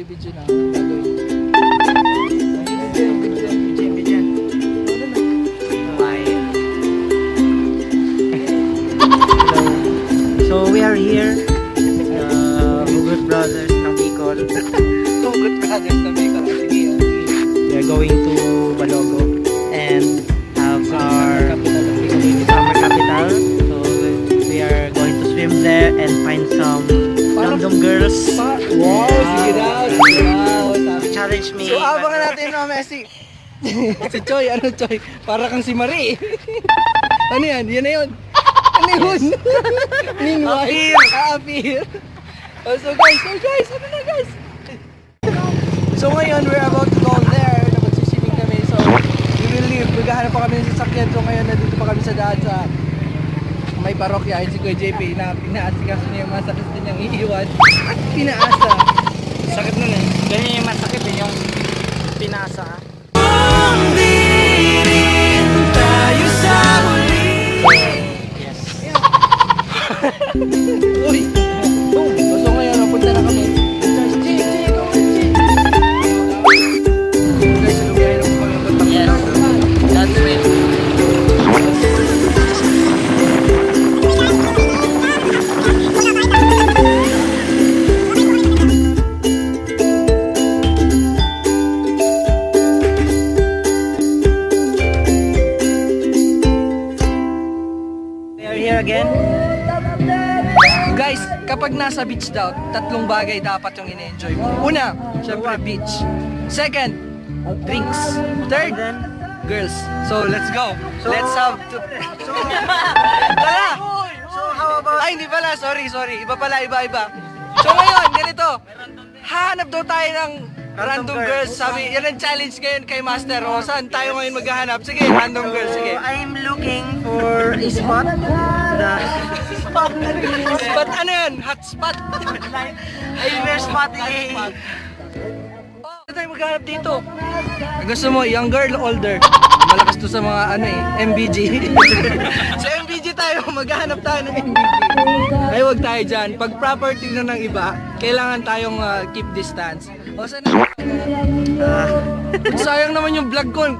video na gagawin. So we are here, Hugot Brothers ng Bicol. Hugot Brothers ng Bicol. Sige. We are going to Balogo and have our summer capital. So we are going to swim there and find some random girls. Wow, sige daw. Sige daw. Challenge me. So abangan natin no, Messi. Si Choy, ano Choy? Para kang si Marie. Ano yan? Yan na yun. Ano yun? Meanwhile, appear. Oh, so guys, ano na guys? So ngayon, we're about to go there. Magsiswimming kami. So, we will leave. Maghahanap pa kami ng sasakyan. So ngayon, nandito pa kami sa daan sa may parokya. Ayun si Kuya JP na pinaasikaso niya yung mga sakit niyang iiwan. At pinaasa. Sakit nun eh. Ganyan yung masakit eh, yung pinasa. Yes. Uy! Boom! So ngayon, napunta na kami. Guys, lumiyahin ako kami ng kontak. Yes. That's it. We are here again. Guys, kapag nasa beach daw, tatlong bagay dapat yung ine-enjoy mo. Una, syempre beach. Second, drinks. Third, girls. So, let's go. Let's have to... Tara! So how about Ay, hindi pala. Sorry. Iba pala, iba. So ngayon, ganito. Hanap daw tayo ng random girls. Sabi, yan ang challenge ngayon kay Master. O, saan tayo ngayon maghahanap? Sige, random girls. Sige. I'm looking for a spot. Spot ano yan? Hot spot. We're spotting a... Ano tayo maghanap dito? Gusto mo, young girl, older? Malakas to sa mga ano eh, MBG. Sa MBG tayo, maghahanap tayo ng MBG. Ay, wag tayo dyan. Pag property na ng iba, kailangan tayong keep distance. O sana... sayang naman yung vlog ko.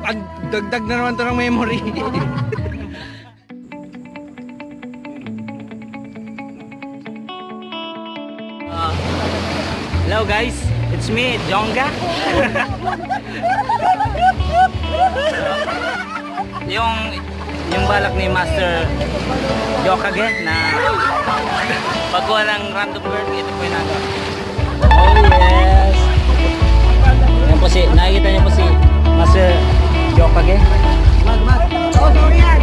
Dagdag na naman to ng memory. Hello guys, it's me, Jonga. yung balak ni Master Jokage na pagkuha ng random girl, ito po yung nagawa. Oh yes! Yan po nakikita niyo po si Master Jokage. Oh, sorry yan!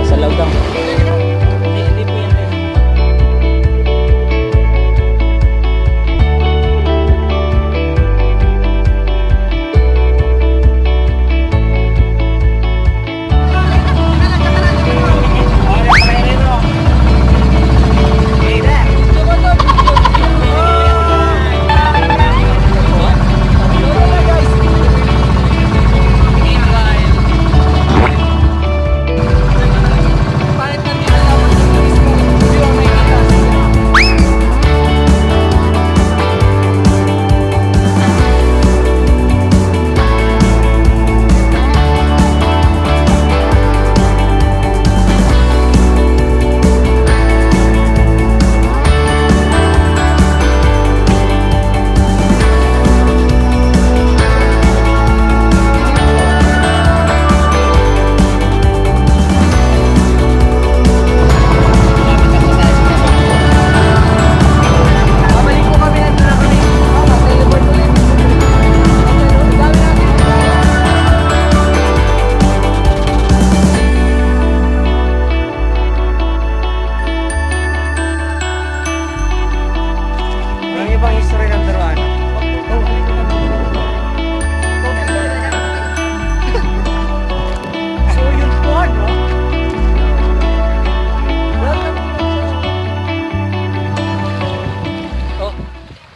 Sa loob daw. Hindi po yan.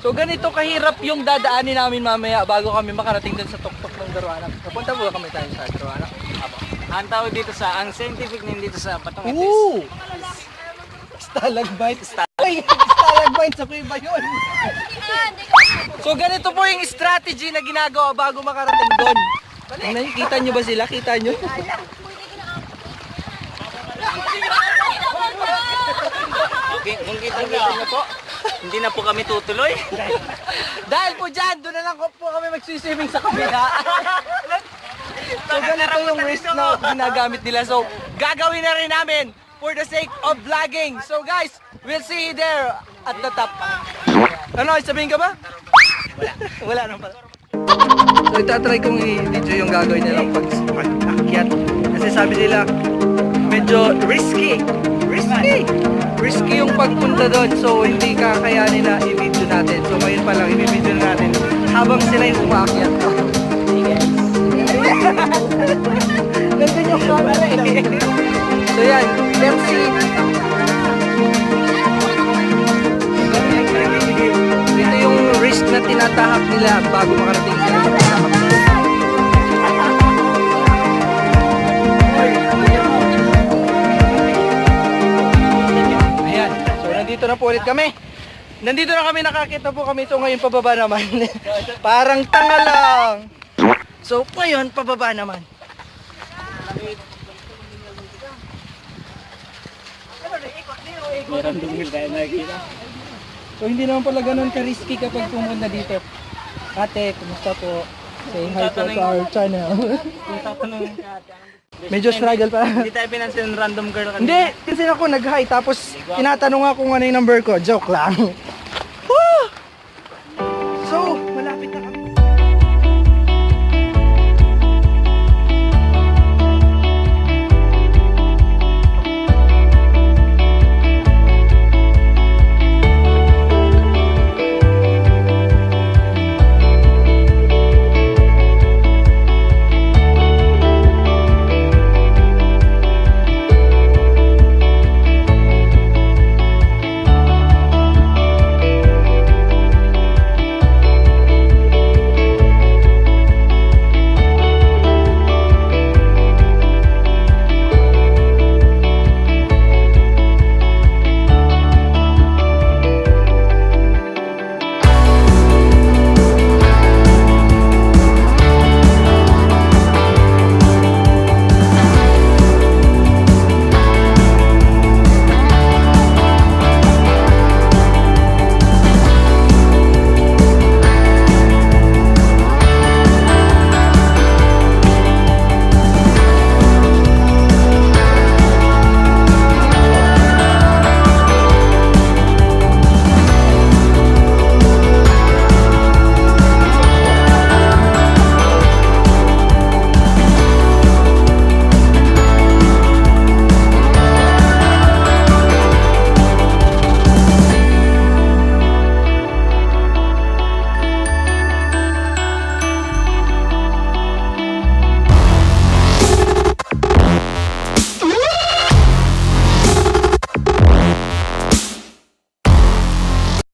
So ganito kahirap yung dadaanin namin mamaya bago kami makarating dun sa tuktok ng Daruanak. Napunta po kami tayo sa Daruanak. Ang tawag dito sa, ang scientific name dito sa Patungatis. Ooh! Stalagmite. Ay, stalagmite. points. Ako iba yun. So ganito po yung strategy na ginagawa bago makarating doon. Kita nyo ba sila? Kita nyo? Okay, kung kita-kita nyo po, hindi na po kami tutuloy. Dahil po dyan, doon na lang po kami magsiswimming sa kabila. So ganito yung risk na ginagamit nila. So gagawin na rin namin for the sake of vlogging. So guys, we'll see you there at the top. Ano, sabihin ka ba? Wala naman pala. So itatry kong i-video yung gagawin nilang pag-akyat. Kasi sabi nila, medyo risky. Risky yung pagpunta doon. So hindi kakayanin na i-video natin. So ngayon pa lang, i-video na natin habang sila yung umaakyat. Nandun yung camera eh. So yan, let's see. Ito yung risk na tinatahak nila bago makarating sila sa pinaka. Ayan, so nandito na po ulit kami. Nandito na kami, nakakita po kami. So ngayon pababa naman. Parang tanga lang. So ngayon pababa naman. So hindi naman pala ganun ka-risky kapag pumunta dito. Ate, kumusta po? Saying hi po to our channel. Kung tatanungin ka ate, Medyo struggle pa. hindi tayo pinansin ng random girl kanina. Hindi, kasi ako nag-hi tapos tinatanong ako kung ano yung number ko. Joke lang.